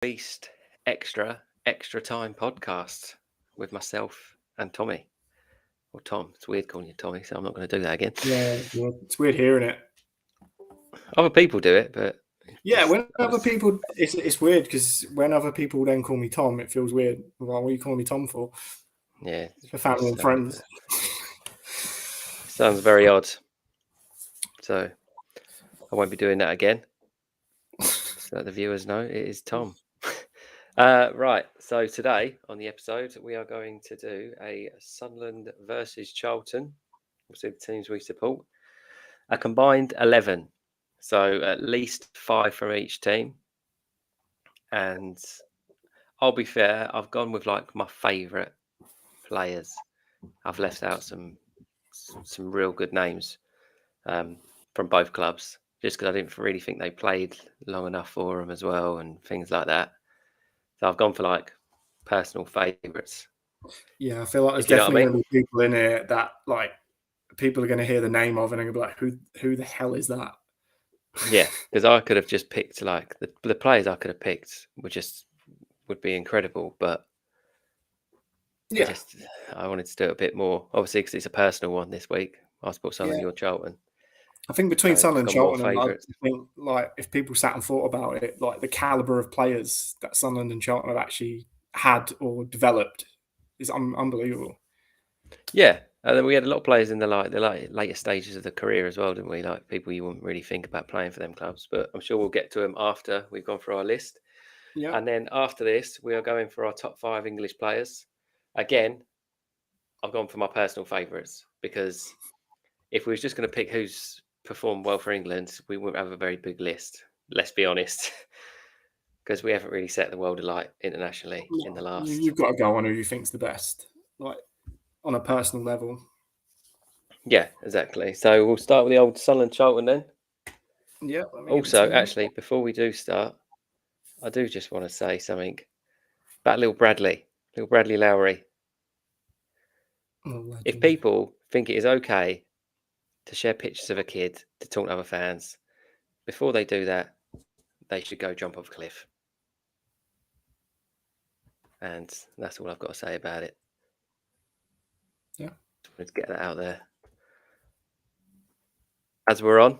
Beast Extra Time podcast with myself and Tommy. Or Tom. It's weird calling you Tommy, so I'm not going to do that again. Yeah, it's weird hearing it. Other people do it, but when other people, it's weird because when other people then call me Tom, it feels weird. Well, what are you calling me Tom for? Yeah, for family and friends. Sounds very odd. So I won't be doing that again. So that the viewers know it is Tom. Right. So today on the episode, we are going to do a Sunderland versus Charlton. Obviously, the teams we support. A combined 11. So at least 5 from each team. And I'll be fair, I've gone with like my favourite players. I've left out some real good names from both clubs, just because I didn't really think they played long enough for them as well and things like that. So I've gone for like personal favourites. Yeah, I feel like there's definitely going to be people in here that like people are going to hear the name of and they're going to be like, who the hell is that? Yeah, because I could have just picked like the players I could have picked would be incredible, but yeah, I wanted to do it a bit more, obviously, because it's a personal one this week. I support Sunderland, you're Charlton. I think between Sunderland and Charlton, I think like if people sat and thought about it, like the caliber of players that Sunderland and Charlton have actually had or developed is unbelievable. Yeah, and then we had a lot of players in the later stages of the career as well, didn't we? Like people you wouldn't really think about playing for them clubs, but I'm sure we'll get to them after we've gone through our list. Yeah, and then after this, we are going for our top 5 English players. Again, I've gone for my personal favourites because if we was just going to pick who's performed well for England, we wouldn't have a very big list. Let's be honest, because we haven't really set the world alight internationally in the last. You've got to go on who you think's the best, like on a personal level. Yeah, exactly. So we'll start with the old Sunderland Charlton then. Yeah. Also, actually, before we do start, I do just want to say something about little Bradley Lowry. Oh, if people think it is okay to share pictures of a kid to talk to other fans, before they do that, they should go jump off a cliff. And that's all I've got to say about it. Yeah. Let's get that out there. As we're on,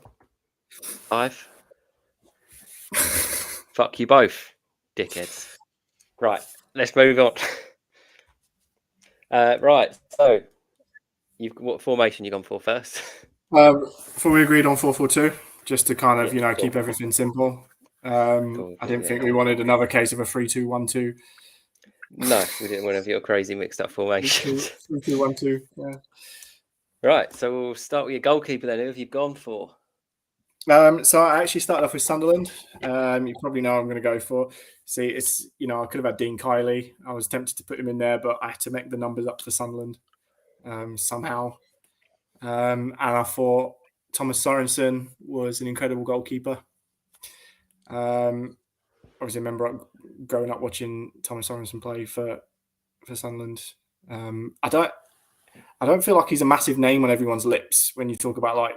5. Fuck you both, dickheads. Right, let's move on. Right, so what formation you gone for first? Before we agreed on 4-4-2, just to kind of keep everything simple. I didn't think we wanted another case of a 3-2-1-2. No, we didn't want to have your crazy mixed up formations. 3-2-1-2. Yeah. Right, so we'll start with your goalkeeper then. Who have you gone for? So I actually started off with Sunderland. You probably know I'm going to go for. See, it's I could have had Dean Kiley. I was tempted to put him in there, but I had to make the numbers up for Sunderland somehow. And I thought Thomas Sorensen was an incredible goalkeeper. Obviously, I remember growing up watching Thomas Sorensen play for Sunderland. I don't feel like he's a massive name on everyone's lips when you talk about like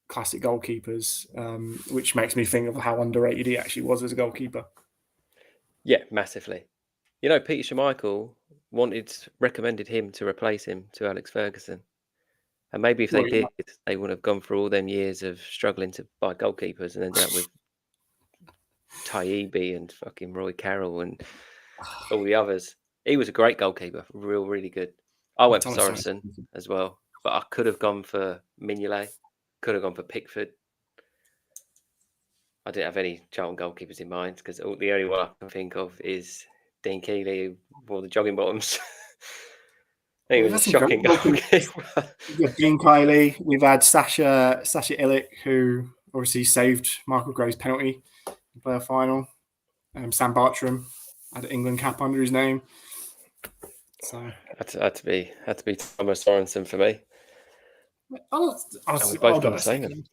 classic goalkeepers, which makes me think of how underrated he actually was as a goalkeeper. Yeah, massively. Peter Schmeichel recommended him to replace him to Alex Ferguson. And maybe if they did, they would have gone through all them years of struggling to buy goalkeepers and ended up with Taibbi and fucking Roy Carroll and all the others. He was a great goalkeeper, really good. I went for Sorensen as well, but I could have gone for Mignolet, could have gone for Pickford. I didn't have any Charlton goalkeepers in mind because the only one I can think of is Dean Keeley, who wore the jogging bottoms. I think it was a shocking goalkeeper. Dean Kiley. We've had Sasha Illich, who obviously saved Michael Grove's penalty in the player final. Sam Bartram had an England cap under his name. So had to be Thomas Sorensen for me. We both got the same.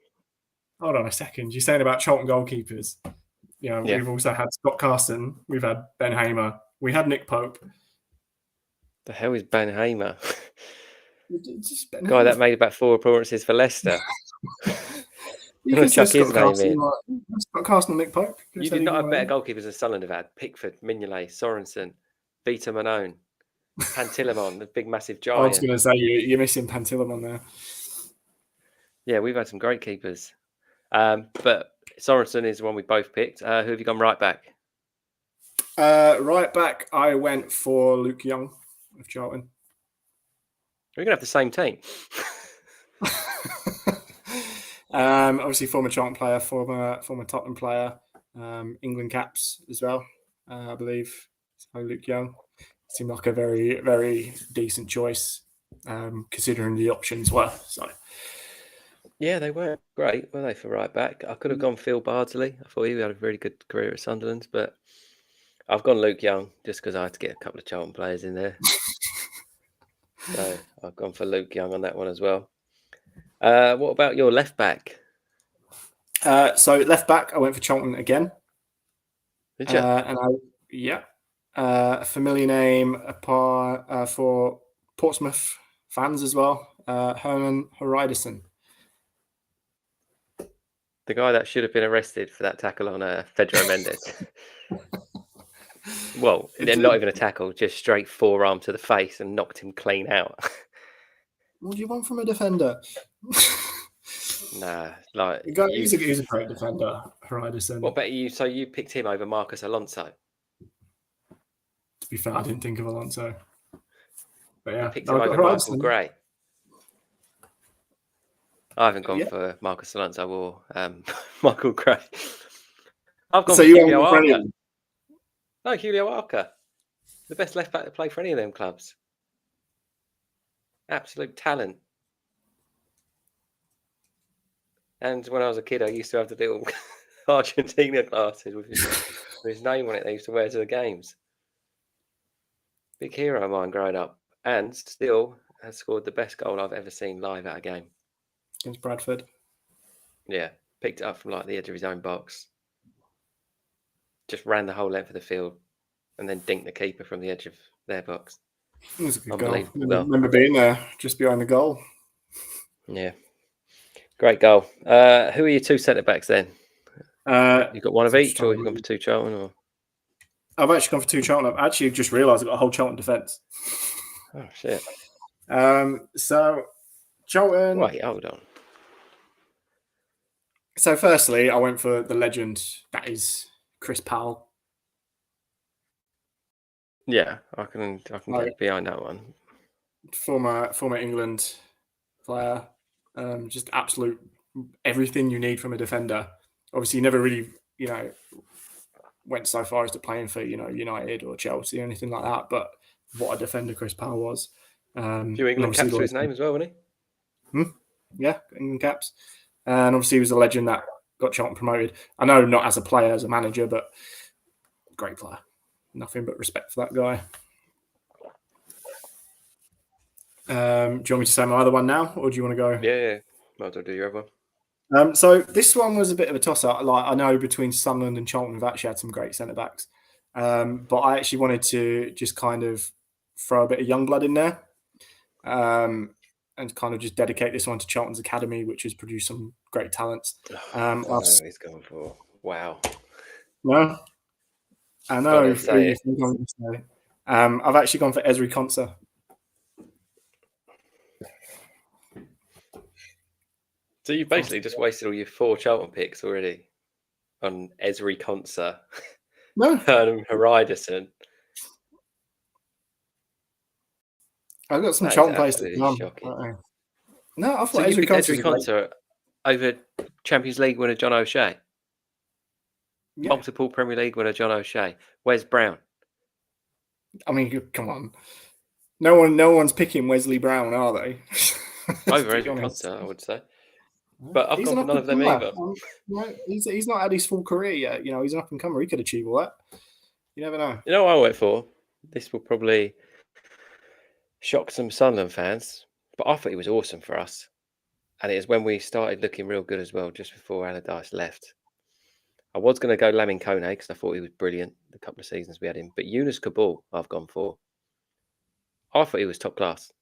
Hold on a second. You're saying about Charlton goalkeepers. We've also had Scott Carson. We've had Ben Hamer. We had Nick Pope. The hell is Ben Hamer? Guy that made about 4 appearances for Leicester. You I'm can going to say chuck his Scott name Castle. in. Scott Castle, Nick Pope. You did not have better goalkeepers than Sunderland have had. Pickford, Mignolet, Sorensen, Vita Manone, Pantilimon, the big massive I was giant. going to say you're missing Pantilimon there. Yeah, we've had some great keepers. But Sorensen is the one we both picked. Who have you gone right back? Right back, I went for Luke Young of Charlton. We're going to have the same team. Obviously, former Charlton player, former Tottenham player, England caps as well, I believe. So Luke Young seemed like a very, very decent choice, considering the options were. So Yeah, they weren't great, were they, for right back? I could have gone Phil Bardsley. I thought he had a very good career at Sunderland, but I've gone Luke Young just because I had to get a couple of Charlton players in there. So I've gone for Luke Young on that one as well. What about your left back? So left back, I went for Charlton again. Did you? A familiar name for Portsmouth fans as well. Herman Hreidarsson. The guy that should have been arrested for that tackle on Pedro Mendes. Well, not even a tackle, just straight forearm to the face and knocked him clean out. What do you want from a defender? Nah, like he's a great defender, Hreidarsson. What about you? So you picked him over Marcus Alonso? To be fair, I didn't think of Alonso. But yeah, I picked him over Michael Gray. I haven't gone for Marcus Alonso or Michael Gray. I've gone for Julio Walker. No, Julio Walker. The best left back to play for any of them clubs. Absolute talent. And when I was a kid, I used to have the little Argentina glasses with his name on it they used to wear to the games. Big hero of mine growing up. And still has scored the best goal I've ever seen live at a game. Against Bradford. Yeah. Picked it up from like the edge of his own box. Just ran the whole length of the field and then dinked the keeper from the edge of their box. It was a good goal. I remember being there just behind the goal. Yeah. Great goal. Who are your two centre-backs then? You got one of each or have you gone for two Charlton? Or? I've actually gone for two Charlton. I've actually just realised I've got a whole Charlton defence. Oh, shit. So, Charlton... Wait, hold on. So, firstly, I went for the legend that is Chris Powell. Yeah, I can get behind that one. Former England player. Just absolute everything you need from a defender. Obviously, he never really, went so far as to playing for, United or Chelsea or anything like that. But what a defender Chris Powell was. Few England caps to his name as well, wasn't he? Yeah, England caps. And obviously, he was a legend that got Charlton promoted. I know not as a player, as a manager, but great player. Nothing but respect for that guy. Do you want me to say my other one now, or do you want to go? Yeah. Might as well do your other one. So this one was a bit of a toss-up. Like I know between Sunderland and Charlton, we've actually had some great centre-backs. But I actually wanted to just kind of throw a bit of young blood in there. And kind of just dedicate this one to Charlton's academy, which has produced some great talents. I know he's going for. Wow. No? I know. I've actually gone for Xtra Konsa. So you basically just wasted all your 4 Charlton picks already on Xtra Konsa. No. Herman Hreidarsson. I've got some Charlton players to come. No, I thought so you picked Xtra Konsa over Champions League winner John O'Shea. Yeah. Multiple Premier League winner John O'Shea. Wes Brown. I mean, come on. No one's picking Wesley Brown, are they? Over Xtra Konsa, I would say. But I've gone for none of them either. He's not had his full career yet. He's an up-and-comer. He could achieve all that. You never know. You know what I went for? This will probably shock some Sunderland fans, but I thought he was awesome for us. And it was when we started looking real good as well, just before Allardyce left. I was going to go Lamin Kone because I thought he was brilliant the couple of seasons we had him. But Yunus Kabul, I've gone for. I thought he was top class.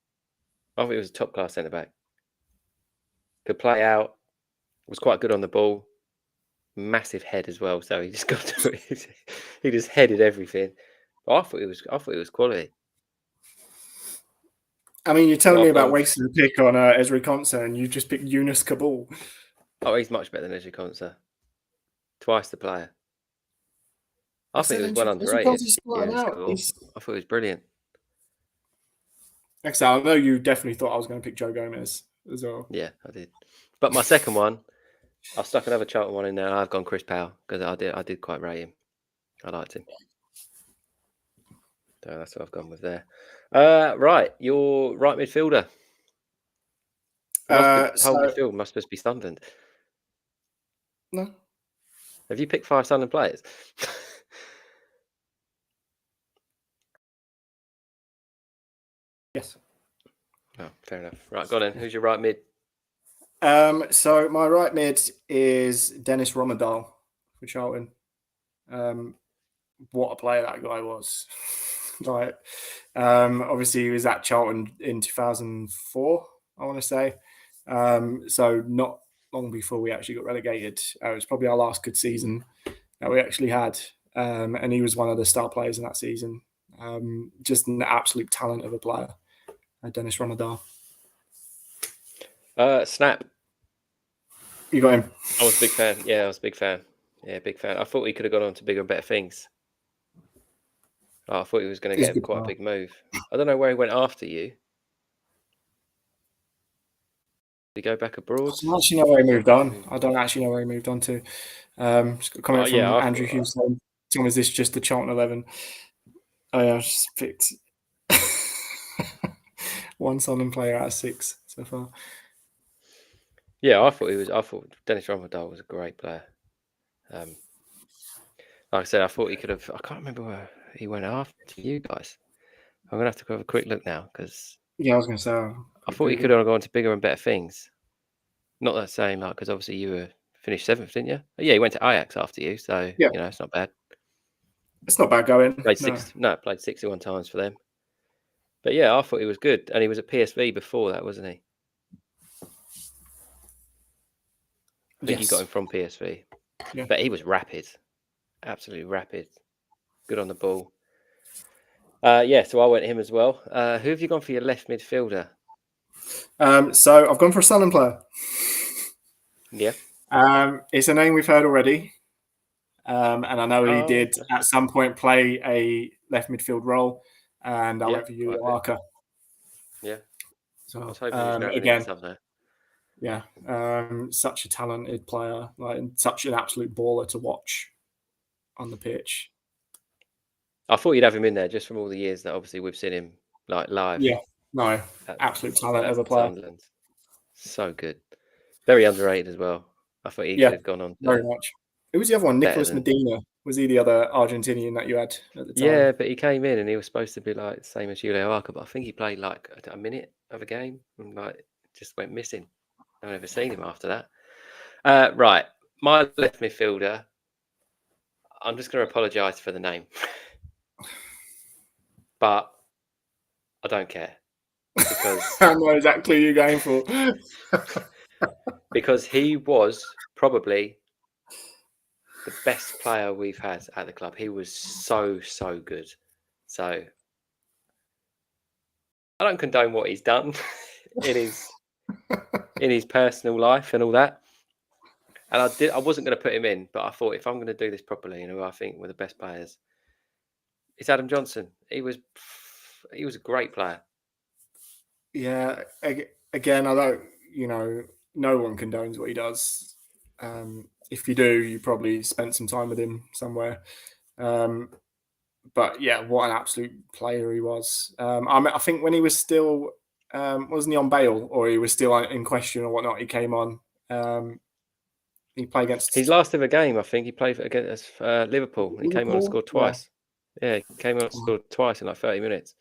I thought he was a top class centre-back. Could play out, Was quite good on the ball. Massive head as well. So he just got to he just headed everything. But I thought it was quality. I mean, you're telling So me I've about gone. wasting a pick on Ezri Konsa, and you just picked Yunus Kabul. Oh, he's much better than Ezri Konsa. Twice the player. I I think said it was well Ezri underrated. Konsa's Yeah, starting out. cool. I thought it was brilliant. Next time, I know you definitely thought I was going to pick Joe Gomez as well. Yeah, I did. But my second one, I've stuck another Charlton one in there. And I've gone Chris Powell because I did quite rate him. I liked him. So that's what I've gone with there. Right, your right midfielder. Whole midfield must just be Sunderland. No. Have you picked 5 Sunderland players? Yes. Oh, fair enough. Right, go on then. Who's your right mid? So my right mid is Dennis Rommedahl for Charlton. What a player that guy was. Like, obviously he was at Charlton in 2004, I want to say. So not long before we actually got relegated. It was probably our last good season that we actually had. And he was one of the star players in that season. Just an absolute talent of a player, Dennis Rommedahl. Snap. You got him. I was a big fan. Yeah, I was a big fan. Yeah, big fan. I thought he could have gone on to bigger and better things. I thought he was going to get quite a big move. I don't know where he went after you. Did he go back abroad? I don't actually know where he moved on. I don't actually know where he moved on to. Just got a comment from Andrew Hughes saying, Tom, is this just the Charlton 11? I just picked one Sunderland player out of 6 so far. Yeah, I thought Dennis Rommedahl was a great player. Like I said, I thought he could have. I can't remember where he went after you guys. I'm gonna have to have a quick look now because I was gonna say I thought he could have gone to bigger and better things. Not that same, like because obviously you were finished 7th, didn't you? Yeah, he went to Ajax after you, so it's not bad. It's not bad going. Played 61 times for them. But yeah, I thought he was good, and he was at PSV before that, wasn't he? I think you got him from PSV. Yeah. But he was rapid, absolutely rapid, good on the ball. So I went him as well. Who have you gone for your left midfielder? So I've gone for a Sunderland player. Yeah. It's a name we've heard already. And I know he did at some point play a left midfield role. And I went for you, Arca. Yeah. So I was hoping he was grabbing it somewhere. Yeah. Such a talented player, like such an absolute baller to watch on the pitch. I thought you'd have him in there just from all the years that obviously we've seen him like live. Yeah. No, absolute talent of a player. Sunderland. So good. Very underrated as well. I thought he could have gone on. Very much. Who was the other one? Nicholas Medina. Was he the other Argentinian that you had at the time? Yeah, but he came in and he was supposed to be like the same as Julio Arca, but I think he played like a minute of a game and like just went missing. I've never seen him after that. Right. My left midfielder, I'm just going to apologise for the name. But I don't care. Because I know exactly who you're going for. Because he was probably the best player we've had at the club. He was so good. So I don't condone what he's done in his personal life and all that. And I wasn't going to put him in, but I thought if I'm going to do this properly, I think we're the best players. It's Adam Johnson. He was a great player. Yeah. Again, I don't. No one condones what he does. If you do, you probably spent some time with him somewhere. But yeah, what an absolute player he was. I think when he was still, wasn't he on bail or he was still in question or whatnot, he came on. He played against his last ever game. I think he played against Liverpool. He came on and scored twice. Yeah, he came on and scored twice in like 30 minutes.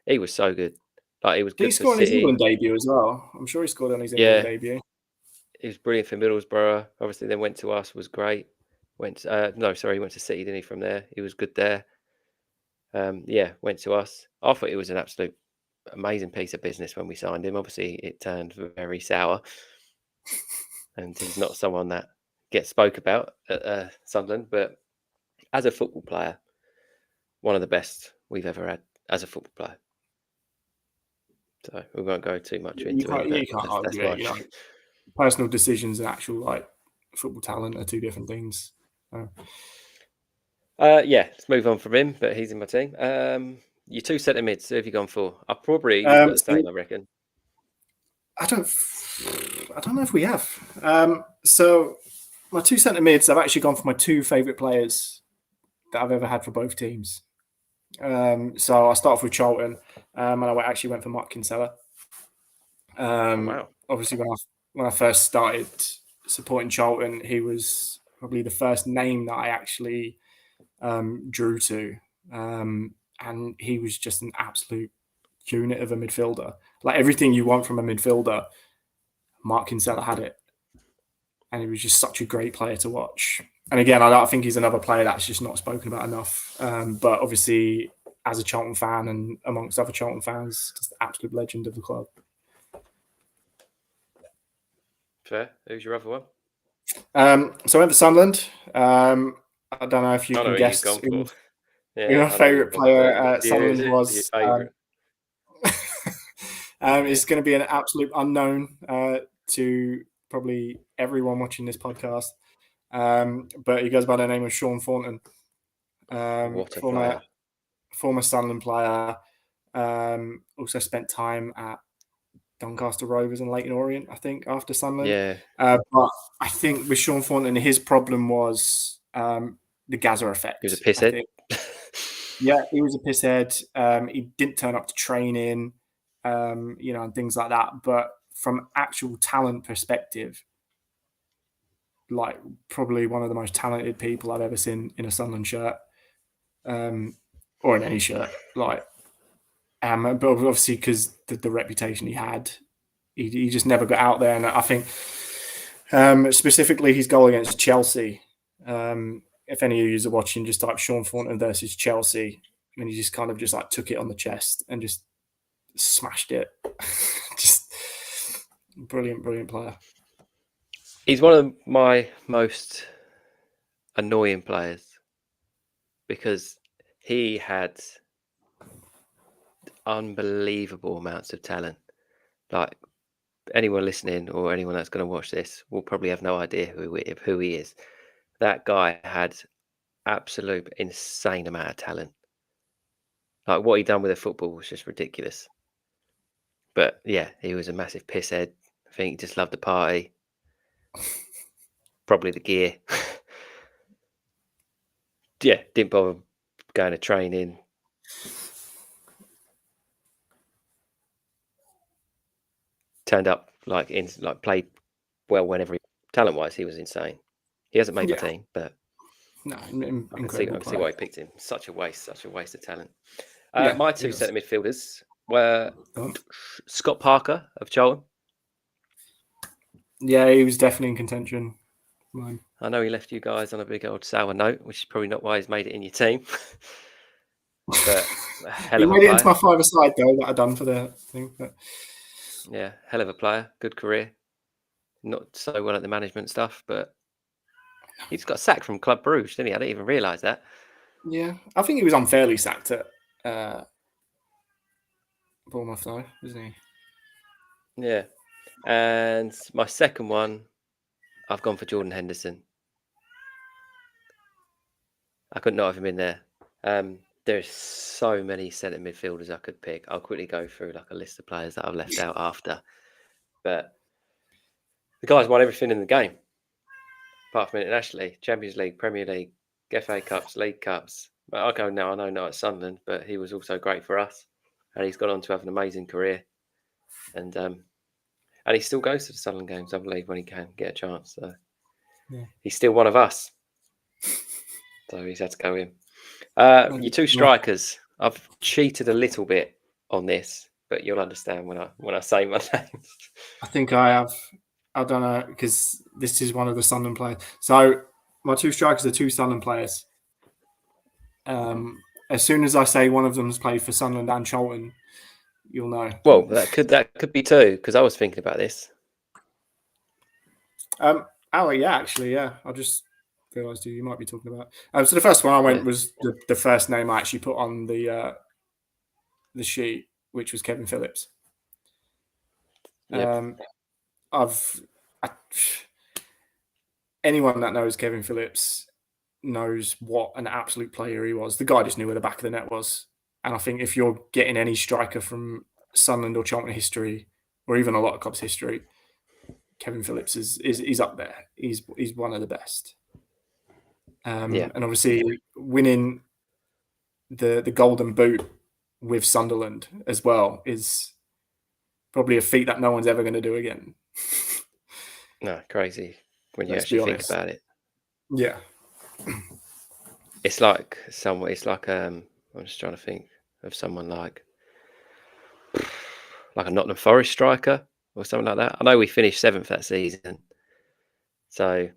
He was so good. Like he was good. Did he score on his England debut as well? I'm sure he scored on his England debut. He was brilliant for Middlesbrough. Obviously, then went to us, was great. He went to City, didn't he? From there, he was good there. Went to us. I thought it was an absolute amazing piece of business when we signed him. Obviously, it turned very sour. and he's not someone that gets spoke about at Sunderland. But as a football player, one of the best we've ever had as a football player. So we won't go too much into it. You can't argue it. Personal decisions and actual football talent are two different things. Let's move on from him. But he's in my team. Your two centre mids. Who have you gone for? I probably got the same. I reckon. I don't know if we have. So my two centre mids, I've actually gone for my two favourite players that I've ever had for both teams. So I start off with Charlton, and I actually went for Mark Kinsella. Wow. Obviously, when I first started supporting Charlton, he was probably the first name that I actually drew to, and he was just an absolute unit of a midfielder. Like everything you want from a midfielder, Mark Kinsella had it, and he was just such a great player to watch. And again, I think he's another player that's just not spoken about enough. But obviously, as a Charlton fan and amongst other Charlton fans, just an absolute legend of the club. Fair. Who's your other one? So I went for Sunderland. I don't know if you can guess who my favourite player at Sunderland was. It's going to be an absolute unknown to probably everyone watching this podcast. But he goes by the name of Sean Thornton. Former Sunderland player. Also spent time at Doncaster Rovers and Leyton Orient, I think, after Sunderland. Yeah. But I think with Sean Thornton, his problem was the Gaza effect. He was a pisshead. Yeah, he was a pisshead. He didn't turn up to training, and things like that. But from actual talent perspective, like probably one of the most talented people I've ever seen in a Sunderland shirt, or in any shirt. But obviously because the reputation he had, he just never got out there. And I think specifically his goal against Chelsea. If any of you are watching, just type Sean Thornton versus Chelsea, and he just kind of just took it on the chest and just smashed it. Just brilliant player. He's one of my most annoying players because he had unbelievable amounts of talent. Like anyone listening or anyone that's going to watch this will probably have no idea who he is. That guy had absolute insane amount of talent. Like what he done with the football was just ridiculous. But yeah, he was a massive pisshead. I think he just loved the party. Probably the gear. Yeah, didn't bother going to training. Turned up played well whenever talent-wise he was insane. He hasn't made my team, but no, I can see why he picked him. Such a waste of talent. My two centre midfielders were Scott Parker of Charlton. Yeah, he was definitely in contention. Mine. I know he left you guys on a big old sour note, which is probably not why he's made it in your team. But he made it into my five-a-side though that I done for the thing. But... yeah, hell of a player, good career. Not so well at the management stuff, but he's got sacked from Club Bruges, didn't he? I didn't even realise that. Yeah, I think he was unfairly sacked at Bournemouth, though, isn't he? Yeah, and my second one, I've gone for Jordan Henderson. I could not have him in there. There's so many centre midfielders I could pick. I'll quickly go through a list of players that I've left out after. But the guy's won everything in the game. Apart from internationally, Champions League, Premier League, FA Cups, League Cups. But I know not at Sunderland, but he was also great for us. And he's gone on to have an amazing career. And he still goes to the Sunderland games, I believe, when he can get a chance. So he's still one of us. So he's had to go in. Your two strikers. I've cheated a little bit on this, but you'll understand when I say my names. I think I have. I don't know, because this is one of the Sunderland players. So my two strikers are two Sunderland players. As soon as I say one of them's played for Sunderland and Charlton, you'll know. Well, that could be two, because I was thinking about this. Oh yeah, actually, yeah. I just realised who you might be talking about. So the first one I went was the first name I actually put on the sheet, which was Kevin Phillips. Yep. Anyone that knows Kevin Phillips knows what an absolute player he was. The guy just knew where the back of the net was. And I think if you're getting any striker from Sunderland or Charlton history, or even a lot of clubs' history, Kevin Phillips is up there. He's one of the best. And obviously winning the Golden Boot with Sunderland as well is probably a feat that no one's ever going to do again. No, crazy when you actually think about it. Yeah. It's like I'm just trying to think of someone like a Nottingham Forest striker or something like that. I know we finished 7th that season, so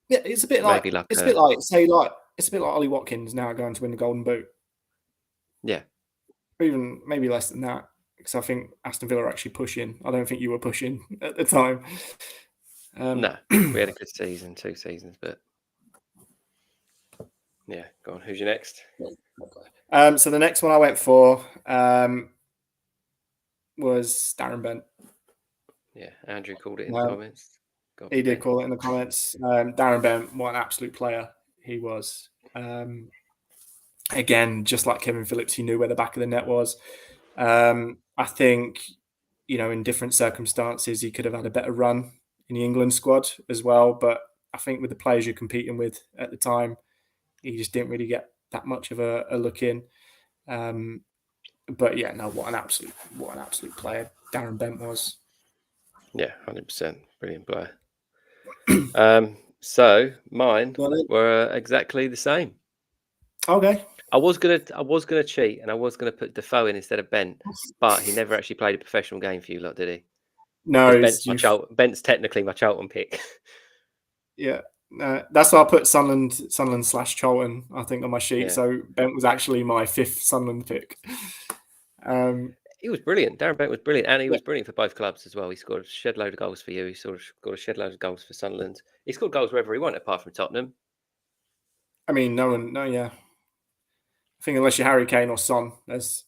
yeah, it's a bit like Ollie Watkins now going to win the Golden Boot. Yeah, or even maybe less than that, because I think Aston Villa are actually pushing. I don't think you were pushing at the time. No, we had a good season, 2 seasons, but yeah, go on. Who's your next? So the next one I went for was Darren Bent. Yeah, Andrew called it in the comments. He did call it in the comments. Darren Bent, what an absolute player he was. Again, just like Kevin Phillips, he knew where the back of the net was. I think, in different circumstances, he could have had a better run in the England squad as well. But I think with the players you're competing with at the time, he just didn't really get that much of a look in. But yeah, no, what an absolute player Darren Bent was. Yeah, 100%, brilliant player. So mine were exactly the same. Okay. I was gonna cheat and I was gonna put Defoe in instead of Bent, but he never actually played a professional game for you lot, did he? No, Bent's technically my Charlton pick. Yeah. That's why I put Sunderland/Charlton, I think, on my sheet. Yeah. So Bent was actually my 5th Sunderland pick. He was brilliant. Darren Bent was brilliant, and he was brilliant for both clubs as well. He scored a shed load of goals for you. He sort of scored a shed load of goals for Sunderland. He scored goals wherever he wanted, apart from Tottenham. I mean, I think unless you're Harry Kane or Son, there's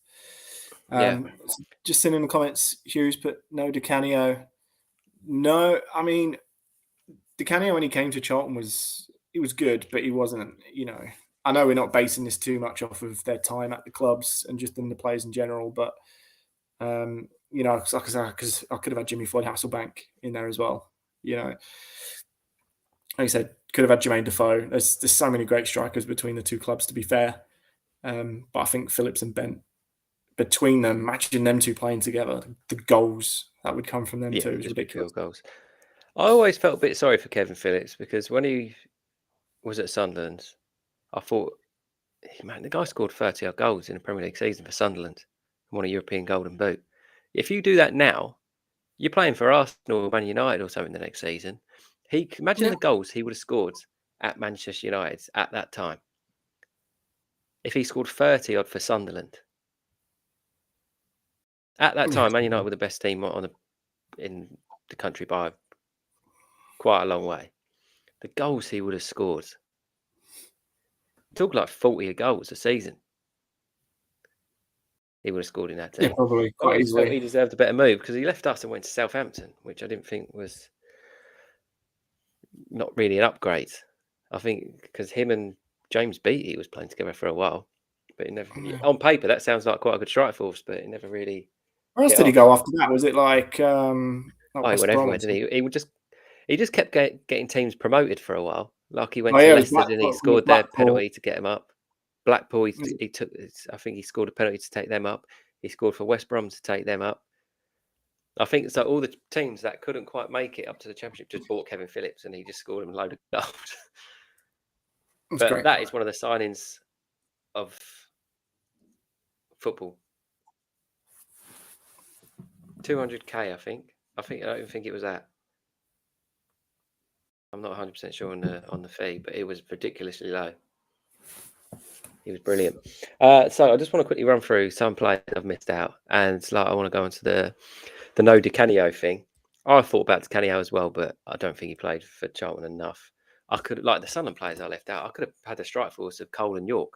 just seen in the comments, Hughes put no Di Canio. No, I mean, Di Canio when he came to Charlton was good, but he wasn't, I know we're not basing this too much off of their time at the clubs and just in the players in general, but because I could have had Jimmy Floyd Hasselbank in there as well. Like I said, could have had Jermaine Defoe. There's so many great strikers between the two clubs, to be fair. But I think Phillips and Bent, between them, matching them two playing together, the goals that would come from them too is ridiculous. Goals. I always felt a bit sorry for Kevin Phillips because when he was at Sunderland, I thought, man, the guy scored 30 odd goals in a Premier League season for Sunderland and won a European Golden Boot. If you do that now, you're playing for Arsenal or Man United or something the next season. Imagine the goals he would have scored at Manchester United at that time. If he scored 30 odd for Sunderland. At that time, Man United were the best team in the country by quite a long way. The goals he would have scored. Talk like 40 goals a season. He would have scored in that team. Yeah, probably quite easily. He deserved a better move because he left us and went to Southampton, which I didn't think was not really an upgrade. I think because him and James Beattie was playing together for a while, but it never. Yeah. On paper, that sounds like quite a good strike force, but it never really. Where else did he go after that? Was it like? He went everywhere, didn't he? He just kept getting teams promoted for a while. Like he went to Leicester and he scored their penalty to get him up. Blackpool, he took. I think he scored a penalty to take them up. He scored for West Brom to take them up. I think so. All the teams that couldn't quite make it up to the Championship just bought Kevin Phillips, and he just scored him a load of goals. But that is one of the signings of football. 200k, I think. I don't even think it was that. I'm not 100% sure on the fee, but it was ridiculously low. He was brilliant. So I just want to quickly run through some players I've missed out, and I want to go into the no Di Canio thing. I thought about Canio as well, but I don't think he played for Charlton enough. I could, like the Sunderland players I left out, I could have had a strike force of Cole and York.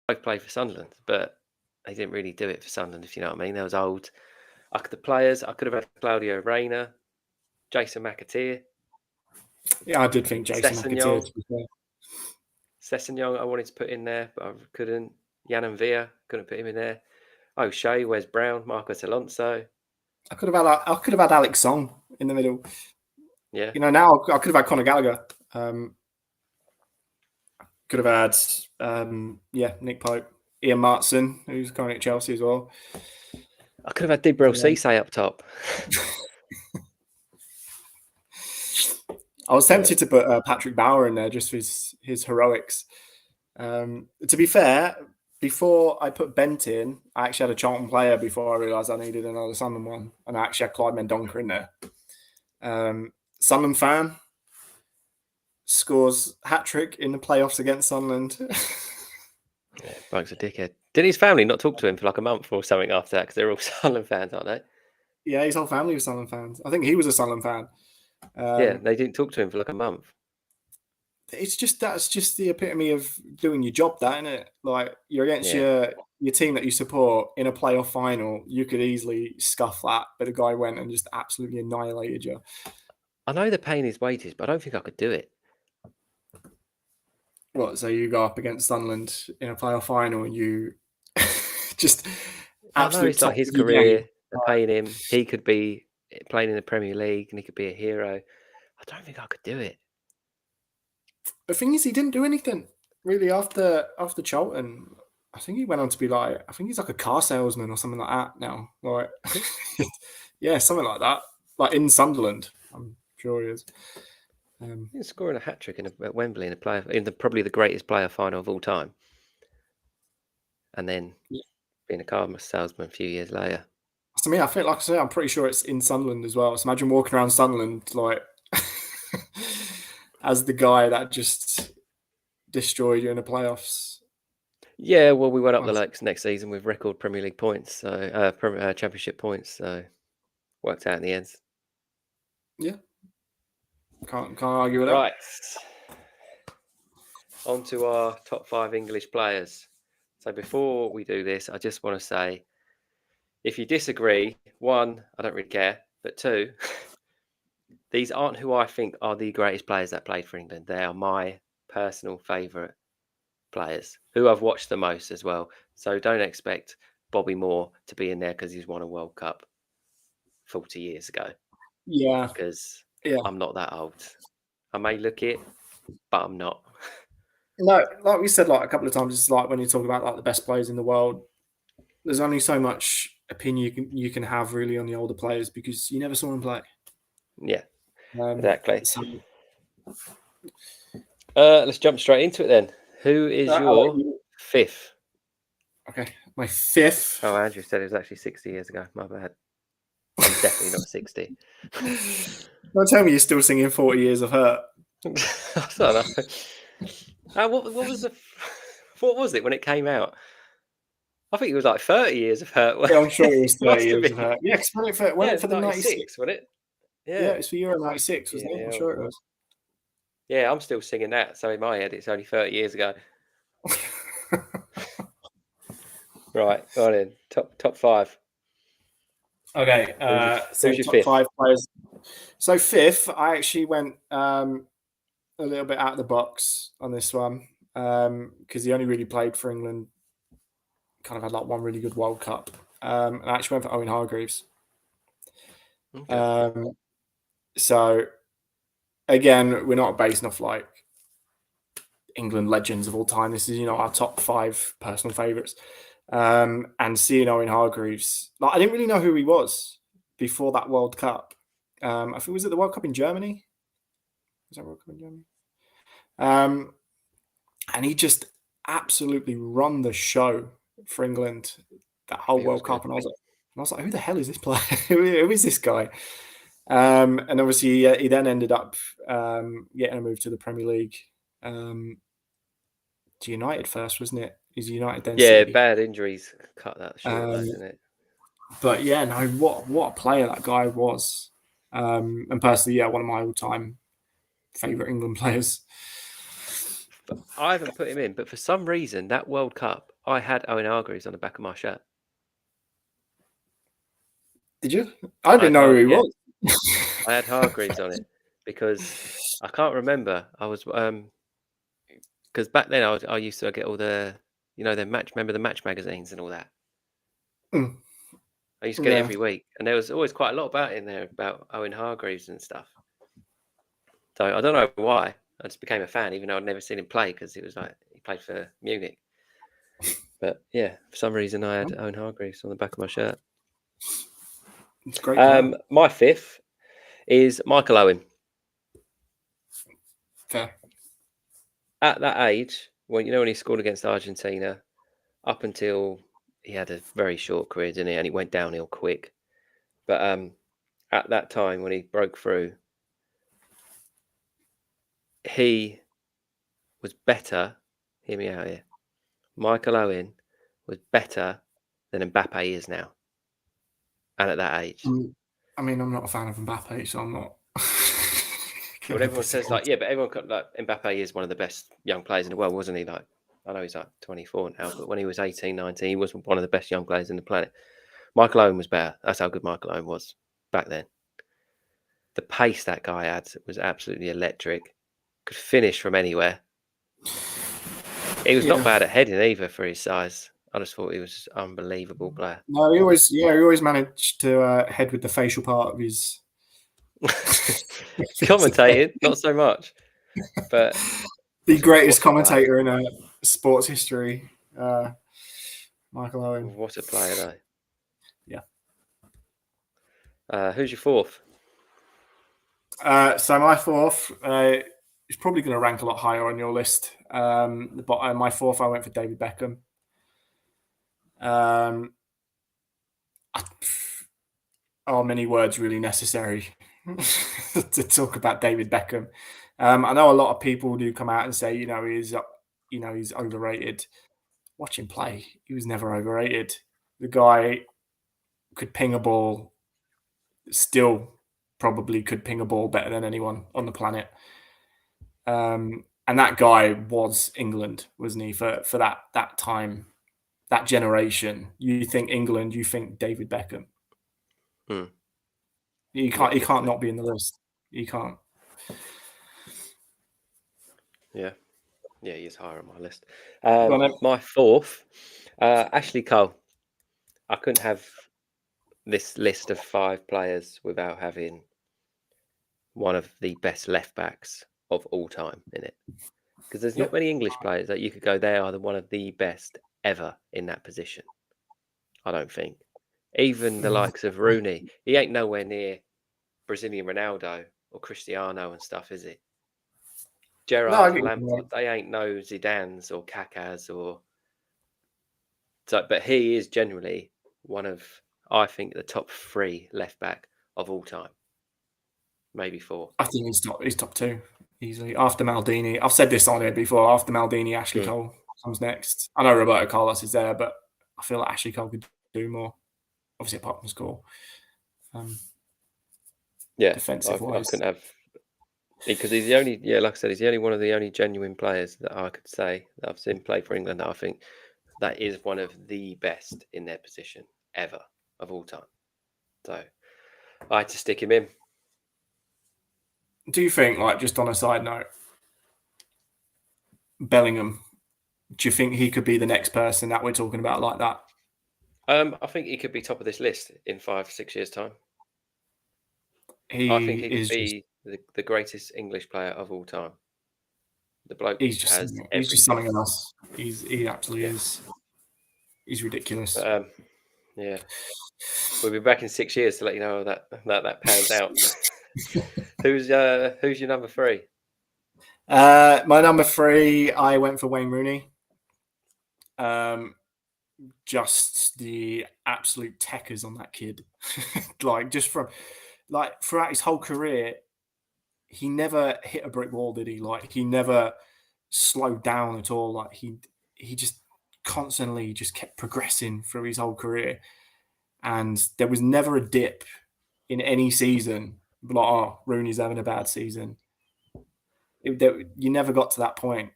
Both played for Sunderland, but they didn't really do it for Sunderland, if you know what I mean. They was old. I could have had Claudio Reyna, Jason McAteer. Yeah, I did think Jason McAteer, to be fair. Sessegnon I wanted to put in there, but I couldn't. Yann Villa, couldn't put him in there. O'Shea, Wes Brown, Marcos Alonso. I could have had Alex Song in the middle. Yeah. You know, now I could have had Conor Gallagher. Could have had Nick Pope, Ian Martson, who's currently at Chelsea as well. I could have had Dibril Cisse up top. I was tempted to put Patrick Bauer in there just for his heroics. To be fair, before I put Bent in, I actually had a Charlton player before I realised I needed another Sunderland one, and I actually had Clyde Mendonca in there. Sunderland fan scores hat-trick in the playoffs against Sunderland. Yeah, Bunk's a dickhead. Didn't his family not talk to him for like a month or something after that? Because they're all Sunderland fans, aren't they? Yeah, his whole family was Sunderland fans. I think he was a Sunderland fan. Yeah, they didn't talk to him for like a month. That's just the epitome of doing your job, that, isn't it? Like, you're against your team that you support in a playoff final. You could easily scuff that, but the guy went and just absolutely annihilated you. I know they're paying his wages, but I don't think I could do it. What? So you go up against Sunderland in a playoff final and you just absolutely. It's like his career. They're paying him. He could be playing in the Premier League and he could be a hero. I don't think I could do it. The thing is, he didn't do anything really after Charlton. I think he went on to be like, I think he's like a car salesman or something like that now. Like, yeah, something like that. Like in Sunderland, I'm sure he is. He's scoring a hat trick at Wembley in probably the greatest player final of all time, and then being a car salesman a few years later. To me, I think, like I say, I'm pretty sure it's in Sunderland as well. So imagine walking around Sunderland like as the guy that just destroyed you in the playoffs. Yeah, well, we went up the next season with record Premier League points, so Championship points, so worked out in the end. Yeah, can't argue with that. Right, on to our top 5 English players. So before we do this, I just want to say, if you disagree, 1, I don't really care, but 2, these aren't who I think are the greatest players that played for England. They are my personal favourite players who I've watched the most as well. So don't expect Bobby Moore to be in there because he's won a World Cup 40 years ago. Yeah. Because I'm not that old. I may look it, but I'm not. No, like we said like a couple of times, it's like when you talk about like the best players in the world, there's only so much opinion you can have really on the older players because you never saw them play. Yeah, exactly. Let's jump straight into it then. Who is your 5th? Okay, my 5th. Oh, Andrew said it was actually 60 years ago. My bad. I'm definitely not 60. Don't tell me you're still singing 40 Years of Hurt. I don't know. What was it when it came out? I think it was like 30 Years of Hurt. Yeah, I'm sure it was 30 Years of Hurt. Yeah, because when it for the 96, wasn't it? Yeah, it's for Euro 96, wasn't it? I'm sure it was. Yeah, I'm still singing that. So in my head, it's only 30 years ago. Right, go on in. Top 5. Okay, so who's your top 5th? 5 players. So 5th, I actually went a little bit out of the box on this one because he only really played for England. Kind of had like one really good World Cup. And I actually went for Owen Hargreaves. Okay. So again, we're not basing off like England legends of all time. This is, our top 5 personal favourites. And seeing Owen Hargreaves, like I didn't really know who he was before that World Cup. I think it was at the World Cup in Germany. Was that World Cup in Germany? And he just absolutely run the show for England that whole World Cup. And I was like, who the hell is this player? Who is this guy? And obviously he then ended up getting a move to the Premier League. To United first, wasn't it? Is United then? Yeah, City. bad injuries cut that short, isn't it? But yeah, no, what a player that guy was. And personally, yeah, one of my all-time favourite England players. But I haven't put him in, but for some reason, that World Cup, I had Owen Hargreaves on the back of my shirt. Did you? I didn't know who he was. I had Hargreaves on it because I can't remember. I was because back then I used to get all the remember the match magazines and all that. Mm. I used to get it every week, and there was always quite a lot about in there about Owen Hargreaves and stuff. So I don't know why. I just became a fan, even though I'd never seen him play, because it was like he played for Munich. But yeah, for some reason I had Owen Hargreaves on the back of my shirt. It's great. My fifth is Michael Owen. Fair. At that age, when he scored against Argentina, up until he had a very short career, didn't he? And he went downhill quick. But at that time when he broke through, he was better. Hear me out here. Michael Owen was better than Mbappe is now. And at that age. I mean, I'm not a fan of Mbappe, so I'm not. But everyone says but everyone Mbappe is one of the best young players in the world, wasn't he? Like, I know he's like 24 now, but when he was 18, 19, he was one of the best young players in the planet. Michael Owen was better. That's how good Michael Owen was back then. The pace that guy had was absolutely electric. Could finish from anywhere. He was not bad at heading either for his size. I just thought he was an unbelievable player. No, he always managed to head with the facial part of his. Commentated, not so much, but the greatest commentator in sports history, Michael Owen. What a player, though. Yeah. Who's your fourth? So my fourth is probably going to rank a lot higher on your list. But my fourth, I went for David Beckham. Are many words really necessary to talk about David Beckham? I know a lot of people do come out and say, he's overrated. Watch him play. He was never overrated. The guy could ping a ball, still probably could ping a ball better than anyone on the planet. And that guy was England, wasn't he? For that time, that generation. You think England, you think David Beckham. He can't not be in the list. He can't. Yeah, he's higher on my list. My fourth, Ashley Cole. I couldn't have this list of 5 players without having one of the best left backs of all time in it. Because there's not many English players that you could go, they are one of the best ever in that position. I don't think. Even the likes of Rooney, he ain't nowhere near Brazilian Ronaldo or Cristiano and stuff, is he? Gerrard, Lampard, they ain't no Zidanes or Kakas or so, but he is generally one of, I think, the top 3 left back of all time. Maybe 4. I think he's top 2 easily after Maldini. I've said this on here before. After Maldini, Ashley Cole comes next. I know Roberto Carlos is there, but I feel like Ashley Cole could do more. Obviously, apart from score. Defensive wise, I couldn't have, because he's the only, like I said, he's the only one of the only genuine players that I could say that I've seen play for England that I think that is one of the best in their position ever of all time. So I had to stick him in. Do you think, like, just on a side note, Bellingham, do you think he could be the next person that we're talking about like that? I think he could be top of this list in 5-6 years' time. I think he could be the greatest English player of all time. The bloke he's just something else. He absolutely is. He's ridiculous. Yeah, we'll be back in 6 years to let you know that pans out. Who's your number 3? My number 3, I went for Wayne Rooney. Just the absolute techers on that kid. Throughout his whole career, he never hit a brick wall, did he? Like, he never slowed down at all. Like, he just constantly just kept progressing through his whole career. and there was never a dip in any season. Like, oh, Rooney's having a bad season. You never got to that point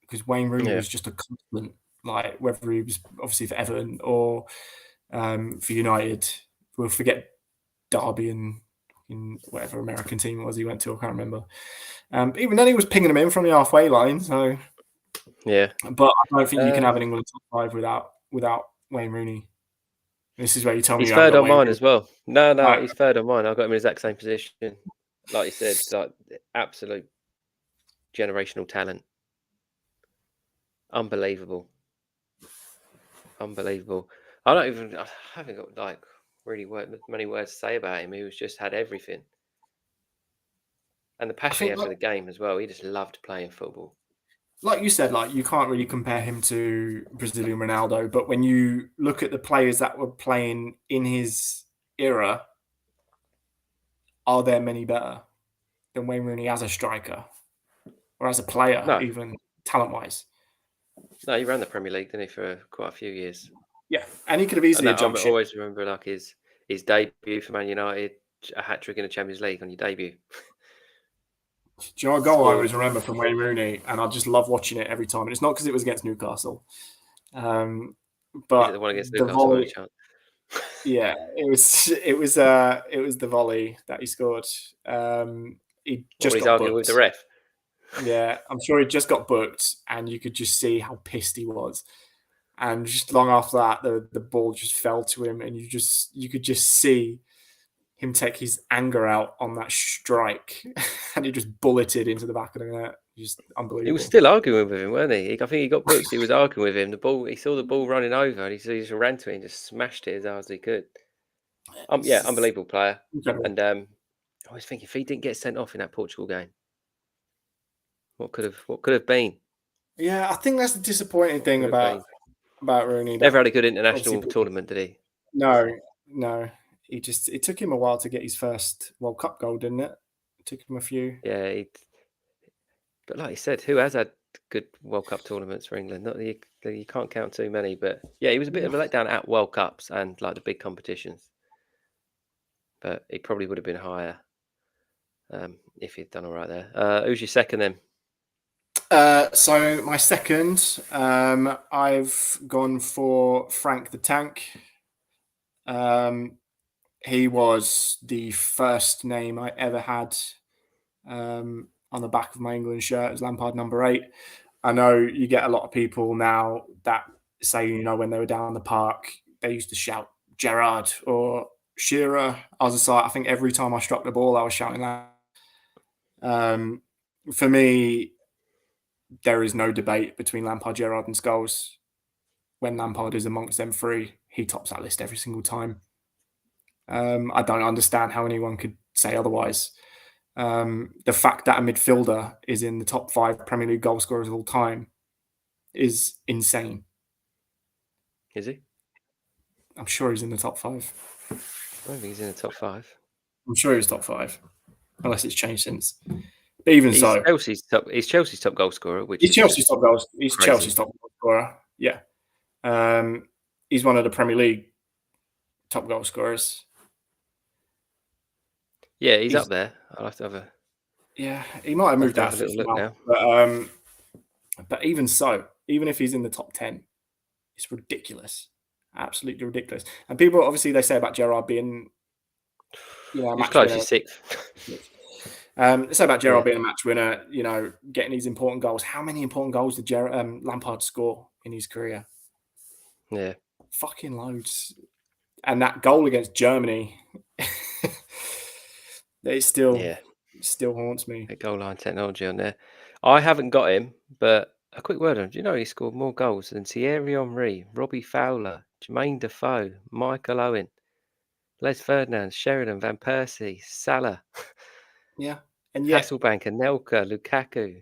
because Wayne Rooney was just a constant. Like whether he was obviously for Everton or for United, we'll forget Derby and in whatever American team it was he went to. I can't remember. Even then, he was pinging them in from the halfway line. So yeah, but I don't think you can have an England top 5 without Wayne Rooney. This is where you tell me he's you haven't third got on Wayne mine Rooney. as well. No, Right. he's third on mine. I've got him in the exact same position. Like you said, like absolute generational talent. Unbelievable. I haven't got like really many words to say about him. He was just had everything. And the passion he had for the game as well. He just loved playing football. Like you said, like you can't really compare him to Brazilian Ronaldo, but when you look at the players that were playing in his era, are there many better than Wayne Rooney as a striker or as a player, No. even talent-wise? No, he ran the Premier League, didn't he, for quite a few years. Yeah, and he could have easily jumped I ship. always remember like his debut for Man United, a hat-trick in the Champions League on your debut. Do you know what goal I always remember from Wayne Rooney? And I just love watching it every time. And it's not because it was against Newcastle. But is it the one against Newcastle? volley, yeah, it was the volley that he scored. He just got arguing booked with the ref. Yeah, I'm sure he just got booked, and you could just see how pissed he was. And just long after that, the ball just fell to him, and you could just see him take his anger out on that strike, and he just bulleted into the back of the net. Just unbelievable. He was still arguing with him, weren't he? I think he got booked. He was arguing with him. He saw the ball running over, and he just ran to it and just smashed it as hard as he could. Yeah, unbelievable player. Incredible. And I was thinking, if he didn't get sent off in that Portugal game, what could have been? Yeah, I think that's the disappointing thing about Rooney. Never had a good international tournament, did he? No. It took him a while to get his first World Cup goal, didn't it? It took him a few. Yeah, but like you said, who has had good World Cup tournaments for England? You can't count too many, but yeah, he was a bit of a letdown at World Cups and like the big competitions. But he probably would have been higher if he'd done all right there. Who's your second then? So my second, I've gone for Frank the Tank. He was the first name I ever had on the back of my England shirt as Lampard number 8. I know you get a lot of people now that say, when they were down the park, they used to shout Gerrard or Shearer. I was just like, I think every time I struck the ball, I was shouting that. For me, there is no debate between Lampard, Gerrard, and Scholes. When Lampard is amongst them 3, he tops that list every single time. I don't understand how anyone could say otherwise. The fact that a midfielder is in the top 5 Premier League goal scorers of all time is insane. Is he? I'm sure he's in the top 5. I don't think he's in the top 5. I'm sure he was top 5, unless it's changed since. But even he's so, he's Chelsea's top goal scorer. He's Chelsea's top goal scorer. Yeah, he's one of the Premier League top goal scorers. Yeah, he's up there. I'll have to have a. Yeah, he might have moved out of it now. But even so, even if he's in the top 10, it's ridiculous. Absolutely ridiculous. And people, obviously, they say about Gerrard being, he's close. He's 6th. They say about Gerrard being a match winner, getting these important goals. How many important goals did Lampard score in his career? Yeah. Fucking loads. And that goal against Germany, it still haunts me. The goal line technology on there. I haven't got him, but a quick word on him. Do you know he scored more goals than Thierry Henry, Robbie Fowler, Jermaine Defoe, Michael Owen, Les Ferdinand, Sheringham, Van Persie, Salah. Yeah. And yet, Hasselbank, Anelka, Lukaku.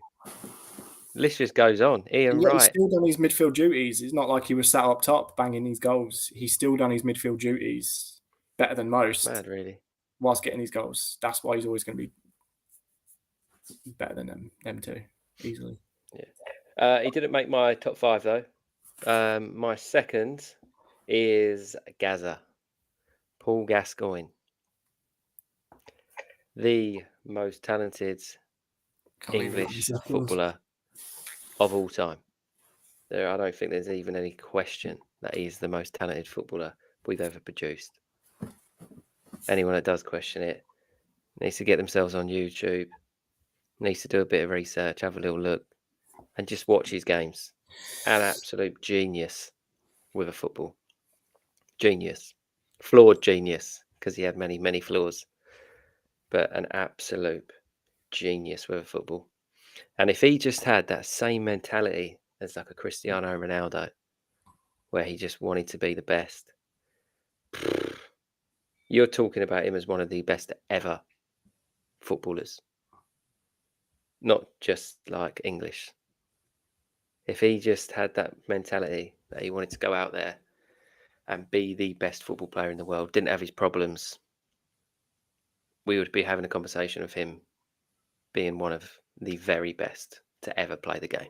The list just goes on. Ian Wright. He's still done his midfield duties. It's not like he was sat up top banging these goals. He's still done his midfield duties better than most. Mad, really. Whilst getting these goals. That's why he's always going to be better than them two, easily. Yeah. He didn't make my top 5, though. My second is Gaza. Paul Gascoigne, the most talented English footballer of all time. I don't think there's even any question that he's the most talented footballer we've ever produced. Anyone that does question it needs to get themselves on YouTube, needs to do a bit of research, have a little look, and just watch his games. An absolute genius with a football. Genius. Flawed genius, because he had many, many flaws. But an absolute genius with a football. And if he just had that same mentality as like a Cristiano Ronaldo, where he just wanted to be the best, you're talking about him as one of the best ever footballers. Not just like English. If he just had that mentality that he wanted to go out there and be the best football player in the world, didn't have his problems, we would be having a conversation of him being one of the very best to ever play the game.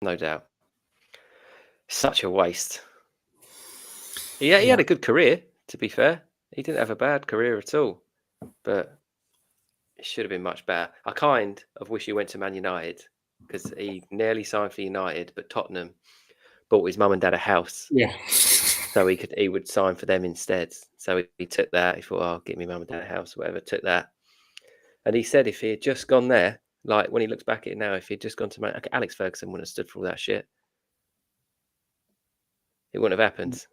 No doubt. Such a waste. He had a good career, to be fair. He didn't have a bad career at all. But it should have been much better. I kind of wish he went to Man United, because he nearly signed for United, but Tottenham bought his mum and dad a house. Yeah. So he would sign for them instead. So he took that. He thought, "I'll get me mum and dad a house," or whatever. Took that. And he said if he had just gone there, like when he looks back at it now, if he'd just gone to Man, Alex Ferguson wouldn't have stood for all that shit. It wouldn't have happened.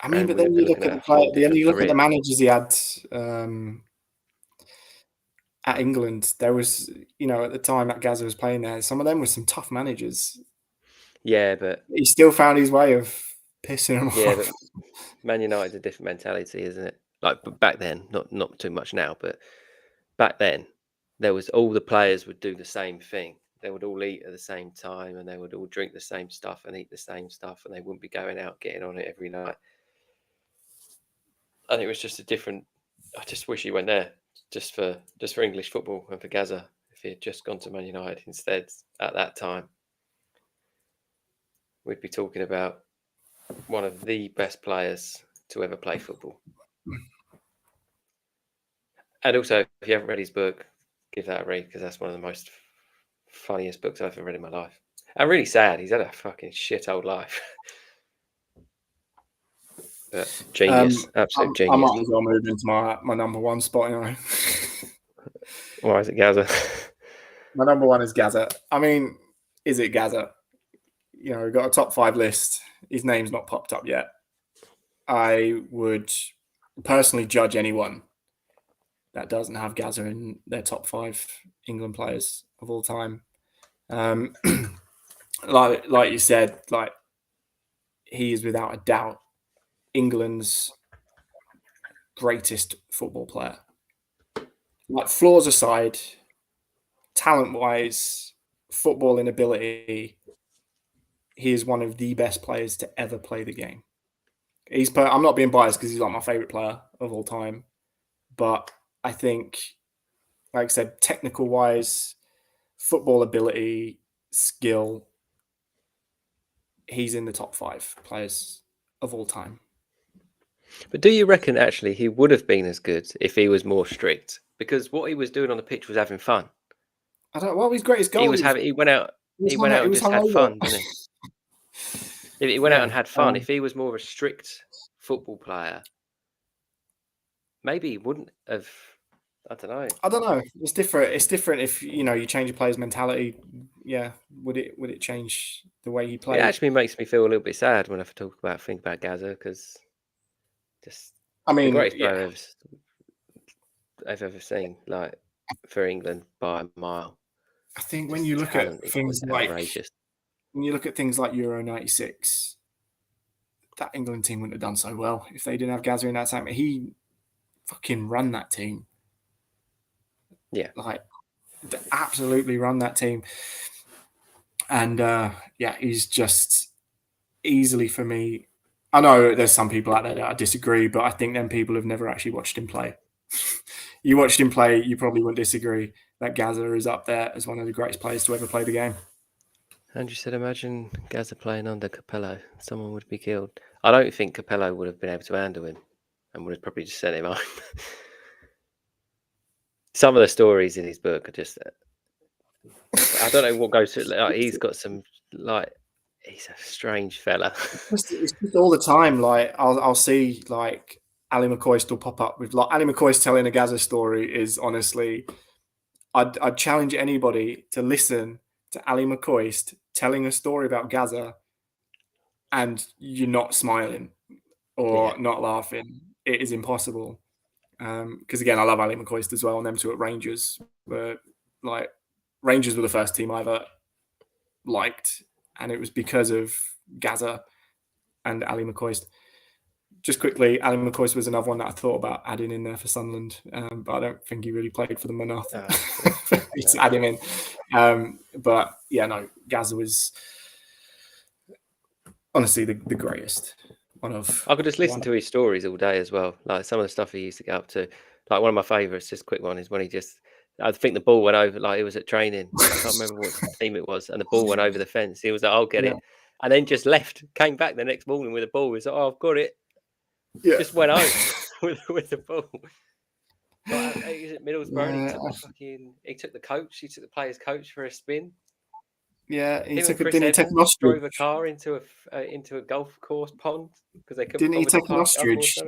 I mean, but then you look at the managers he had at England. There was, at the time that Gazza was playing there, some of them were some tough managers. Yeah, but he still found his way of pissing them off. Yeah, but Man United's a different mentality, isn't it? Like back then, not too much now, but back then, there was all the players would do the same thing. They would all eat at the same time, and they would all drink the same stuff and eat the same stuff, and they wouldn't be going out getting on it every night. And it was just a different. I just wish he went there just for English football and for Gazza. If he had just gone to Man United instead at that time, we'd be talking about one of the best players to ever play football. And also, if you haven't read his book, give that a read, because that's one of the most funniest books I've ever read in my life. I'm really sad. He's had a fucking shit old life. But genius, absolute genius. I might as well move into my number one spot anyway. Why is it Gazza? My number one is Gazza. I mean, is it Gazza? We've got a top 5 list. His name's not popped up yet. I would personally judge anyone that doesn't have Gazza in their top 5 England players of all time. Like you said, like he is without a doubt England's greatest football player. Like, flaws aside, talent-wise, footballing ability, he is one of the best players to ever play the game. I'm not being biased because he's like my favourite player of all time. But I think, like I said, technical-wise, football ability, skill, he's in the top 5 players of all time. But do you reckon actually he would have been as good if he was more strict? Because what he was doing on the pitch was having fun. I don't know. What was his greatest goal? He went out and just had fun, didn't he? He went out and had fun. If he was more of a strict football player, maybe he wouldn't have. I don't know. It's different. It's different if you change a player's mentality. Yeah, would it change the way he plays? It actually makes me feel a little bit sad when I think about Gazza, because the greatest player I've ever seen, like, for England by a mile. I think when you look at things like Euro '96, that England team wouldn't have done so well if they didn't have Gazza in that time. He fucking run that team. Yeah, like absolutely run that team. And he's just easily, for me. I know there's some people out there that I disagree, but I think them people have never actually watched him play. You watched him play, you probably wouldn't disagree that Gazza is up there as one of the greatest players to ever play the game. Andrew said, imagine Gaza playing under Capello. Someone would be killed. I don't think Capello would have been able to handle him and would have probably just sent him home. Some of the stories in his book are just... I don't know what goes through. Like, he's got some... like, he's a strange fella. It's just all the time. Like I'll see like Ali McCoist will pop up with like Ali McCoist telling a Gaza story is honestly, I'd challenge anybody to listen to Ali McCoist telling a story about Gaza, and you're not smiling or not laughing. It is impossible. Because again, I love Ali McCoist as well, and them two at Rangers were like Rangers were the first team I ever liked, and it was because of Gaza and Ali McCoist. Just quickly, Ali McCoist was another one that I thought about adding in there for Sunderland, but I don't think he really played for them enough. Just add him in. But yeah, no, Gaza was honestly the greatest. I could just listen to his stories all day as well. Like some of the stuff he used to get up to. Like one of my favourites, just a quick one, is when he just... I think the ball went over, like it was at training. I can't remember what team it was, and the ball went over the fence. He was like, "I'll get it," and then just left. Came back the next morning with the ball. He was like, "Oh, I've got it." Yeah. Just went home with the ball. Like, he was at Middlesbrough. He took the coach. He took the player's coach for a spin. Yeah, didn't he take an ostrich? Drove a car into a golf course pond because they couldn't. Didn't he take an ostrich?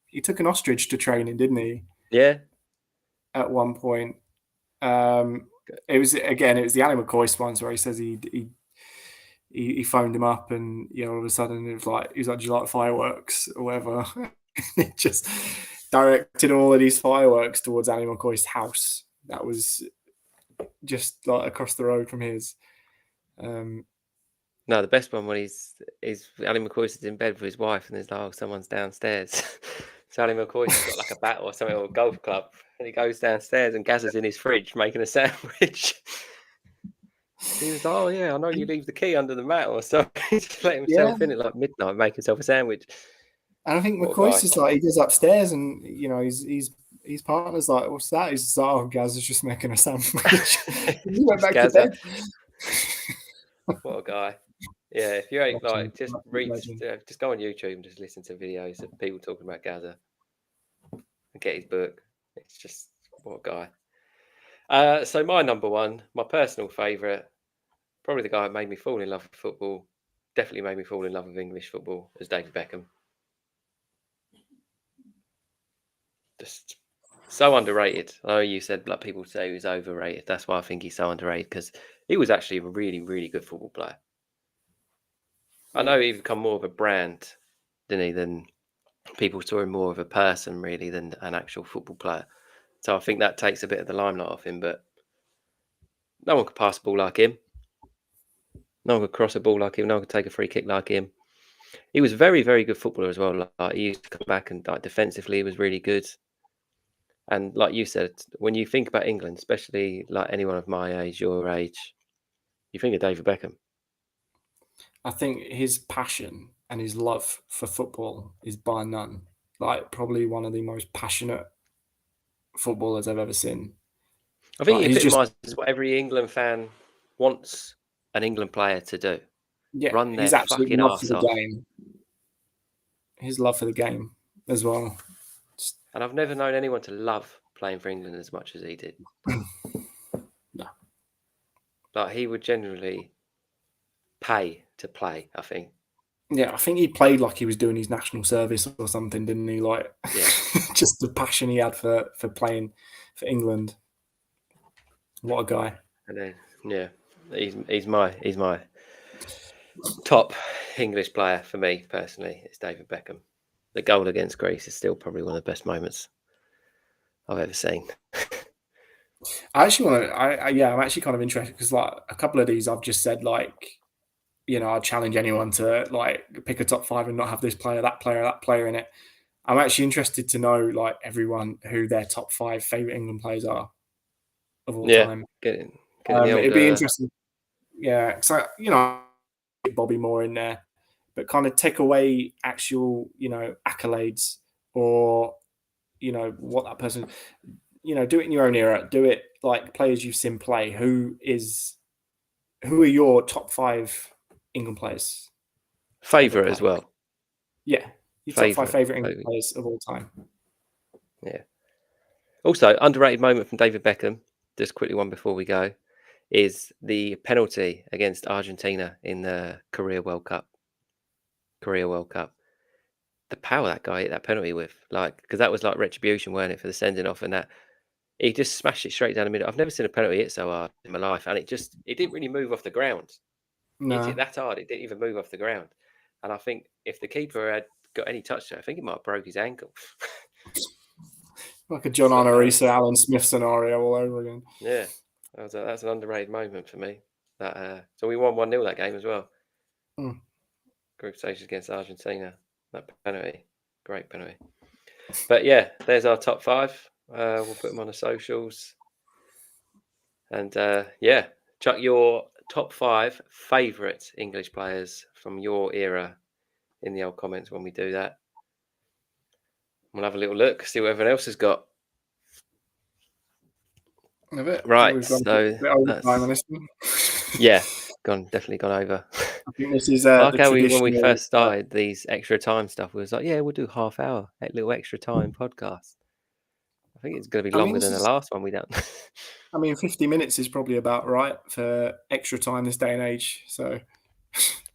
He took an ostrich to training, didn't he? Yeah. At one point, it was the Ali McCoist ones where he says he phoned him up, and all of a sudden it was like, "Do you like fireworks or whatever?" It just directed all of these fireworks towards Ali McCoist's house. That was just like across the road from his. No, the best one when Ali McCoist is in bed with his wife, and there's like, "Oh, someone's downstairs." So Ali McCoyst's got like a bat or something, or a golf club, and he goes downstairs, and Gazza's in his fridge making a sandwich. He was like, "Oh yeah, I know you leave the key under the mat or something." He just let himself in at like midnight, make himself a sandwich. And I think McCoist is like, he goes upstairs, and his partner's like, "What's that?" He's like, "Oh, Gazza's just making a sandwich." He went back to bed. What a guy! Yeah, if you ain't like, just read, just go on YouTube and just listen to videos of people talking about Gaza and get his book. It's just, what a guy. So my number one, my personal favourite, probably the guy that made me fall in love with football, definitely made me fall in love with English football, is David Beckham. Just so underrated. I know you said like people say he was overrated. That's why I think he's so underrated, because he was actually a really, really good football player. I know he become more of a brand, didn't he, than people saw him more of a person, really, than an actual football player. So I think that takes a bit of the limelight off him, but no one could pass a ball like him. No one could cross a ball like him. No one could take a free kick like him. He was a very, very good footballer as well. Like, he used to come back and like, defensively, he was really good. And like you said, when you think about England, especially like anyone of my age, your age, you think of David Beckham. I think his passion and his love for football is bar none. Like, probably one of the most passionate footballers I've ever seen. I think he epitomises what every England fan wants an England player to do. Yeah, run their his absolute fucking love arse for the off. game. His love for the game as well. And I've never known anyone to love playing for England as much as he did. No. Like, he would generally pay to play, I think. Yeah, I think he played like he was doing his national service or something, didn't he? Like, yeah. Just the passion he had for playing for England. What a guy! And then, yeah, he's my top English player for me personally. It's David Beckham. The goal against Greece is still probably one of the best moments I've ever seen. I actually want to. I'm actually kind of interested, because like a couple of these I've just said, like, I challenge anyone to like pick a top five and not have this player, that player in it. I'm actually interested to know, like, everyone who their top five favorite England players are of all time. It'd be interesting. Yeah, so Bobby Moore in there, but kind of take away actual accolades or what that person. Do it in your own era. Do it like players you've seen play. Who is who are your top 5 England players? Favourite as well. Yeah, your top 5 favourite England players of all time. Yeah. Also, underrated moment from David Beckham, just quickly one before we go, is the penalty against Argentina in the Korea World Cup. The power that guy hit that penalty with, because that was like retribution, weren't it, for the sending off, and that he just smashed it straight down the middle. I've never seen a penalty hit so hard in my life, and it didn't really move off the ground. No. He hit it that hard, it didn't even move off the ground. And I think if the keeper had got any touch to it, I think he might have broke his ankle. Like a John Arisa, Alan Smith scenario all over again. Yeah, that's an underrated moment for me. So we won 1-0 that game as well. Group stages against Argentina. That penalty, great penalty. But yeah, there's our top 5. We'll put them on the socials. And yeah, chuck your top 5 favourite English players from your era in the old comments when we do that. We'll have a little look, see what everyone else has got. Right, so yeah, definitely gone over. I think this is like how when we first started these extra time stuff, we was like, yeah, we'll do half hour, a little extra time podcast. I think it's going to be longer than the last one we done. I mean, 50 minutes is probably about right for extra time this day and age. So,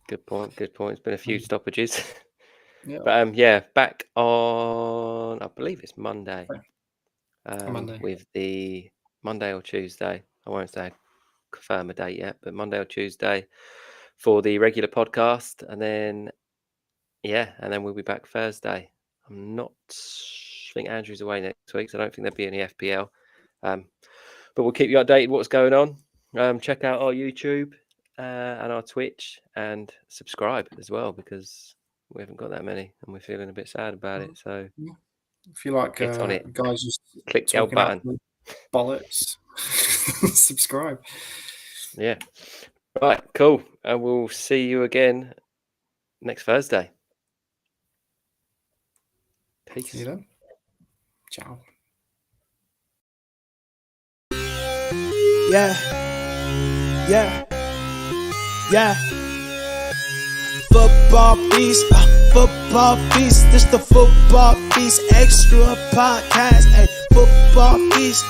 good point. It's been a few stoppages. Yeah. But yeah, back on, I believe it's Monday. Monday. With the Monday or Tuesday. I won't say confirm a date yet, but Monday or Tuesday for the regular podcast, and then we'll be back Thursday. I think Andrew's away next week, so I don't think there'll be any FPL. But we'll keep you updated what's going on. Check out our YouTube and our Twitch, and subscribe as well, because we haven't got that many and we're feeling a bit sad about it. So if you like, get on it. Guys, just click the button. Bollocks. Subscribe. Yeah. Right. Cool. And we'll see you again next Thursday. Peace. See you then. Ciao. Yeah. Football feast, this the Football Feast Extra podcast. Hey, Football Feast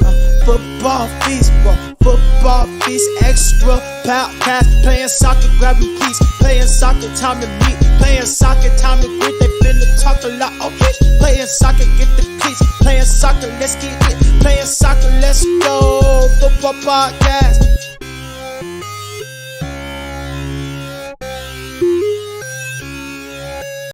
Extra podcast. Playing soccer, grab your piece. Playing soccer, time to meet. Playing soccer, time to greet. They finna talk a lot, okay? Playing soccer, get the cleats. Playing soccer, let's get it. Playing soccer, let's go. Football podcast.